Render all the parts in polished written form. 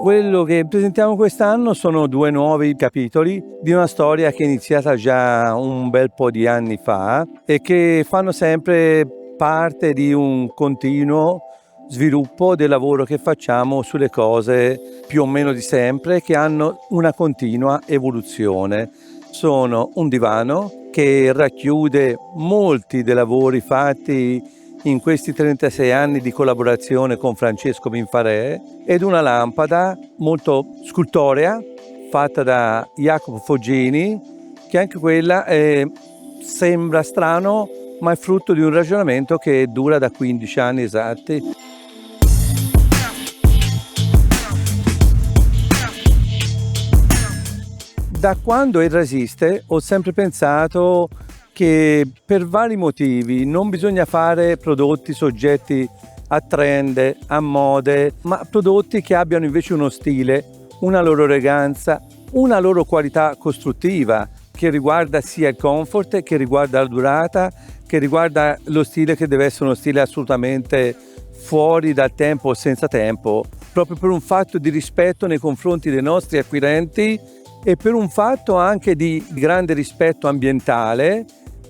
Quello che presentiamo quest'anno sono 2 nuovi capitoli di una storia che è iniziata già un bel po' di anni fa e che fanno sempre parte di un continuo sviluppo del lavoro che facciamo sulle cose più o meno di sempre, che hanno una continua evoluzione. Sono un divano che racchiude molti dei lavori fatti in questi 36 anni di collaborazione con Francesco Binfarè, ed una lampada molto scultorea fatta da Jacopo Foggini, che anche quella sembra strano, ma è frutto di un ragionamento che dura da 15 anni esatti. Da quando Edra esiste ho sempre pensato che per vari motivi non bisogna fare prodotti soggetti a trend, a mode, ma prodotti che abbiano invece uno stile, una loro eleganza, una loro qualità costruttiva che riguarda sia il comfort, che riguarda la durata, che riguarda lo stile, che deve essere uno stile assolutamente fuori dal tempo o senza tempo, proprio per un fatto di rispetto nei confronti dei nostri acquirenti e per un fatto anche di grande rispetto ambientale,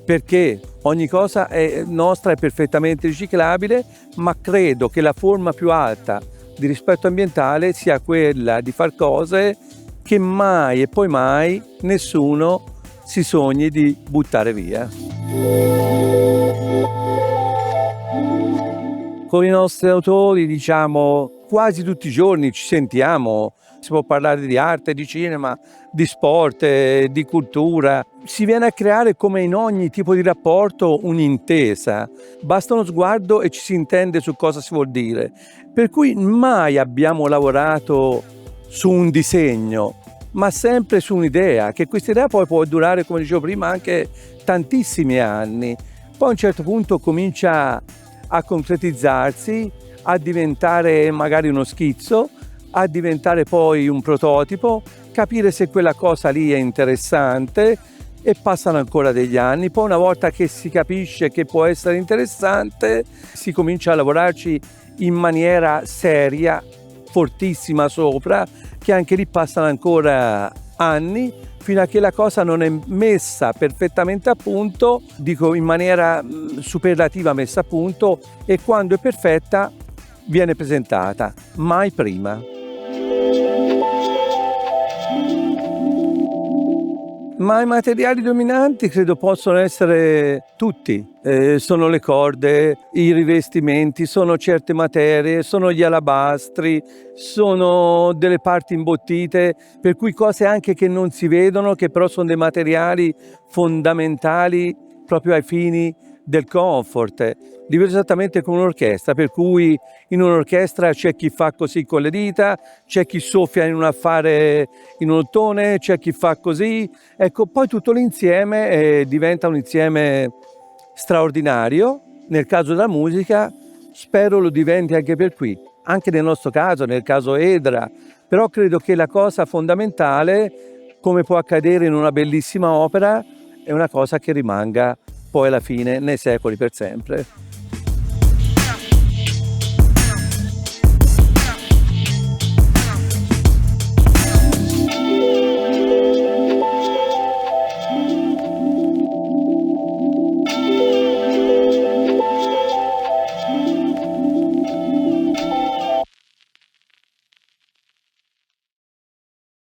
perché ogni cosa nostra è perfettamente riciclabile, ma credo che la forma più alta di rispetto ambientale sia quella di far cose che mai e poi mai nessuno si sogni di buttare via. Con i nostri autori, diciamo, quasi tutti i giorni ci sentiamo, si può parlare di arte, di cinema, di sport, di cultura. Si viene a creare, come in ogni tipo di rapporto, un'intesa. Basta uno sguardo e ci si intende su cosa si vuol dire. Per cui mai abbiamo lavorato su un disegno, ma sempre su un'idea, che questa idea poi può durare, come dicevo prima, anche tantissimi anni. Poi a un certo punto comincia a concretizzarsi, a diventare magari uno schizzo, a diventare poi un prototipo, capire se quella cosa lì è interessante, e passano ancora degli anni. Poi una volta che si capisce che può essere interessante, si comincia a lavorarci in maniera seria, fortissima sopra, che anche lì passano ancora anni, fino a che la cosa non è messa perfettamente a punto, dico in maniera superlativa messa a punto, e quando è perfetta viene presentata, mai prima. Ma i materiali dominanti credo possono essere tutti, sono le corde, i rivestimenti, sono certe materie, sono gli alabastri, sono delle parti imbottite, per cui cose anche che non si vedono, che però sono dei materiali fondamentali proprio ai fini del comfort. Li vedo esattamente come un'orchestra, per cui in un'orchestra c'è chi fa così con le dita, c'è chi soffia in un affare in un ottone, c'è chi fa così. Ecco, poi tutto l'insieme diventa un insieme straordinario. Nel caso della musica spero lo diventi anche per qui, anche nel nostro caso, nel caso Edra. Però credo che la cosa fondamentale, come può accadere in una bellissima opera, è una cosa che rimanga poi alla fine nei secoli per sempre.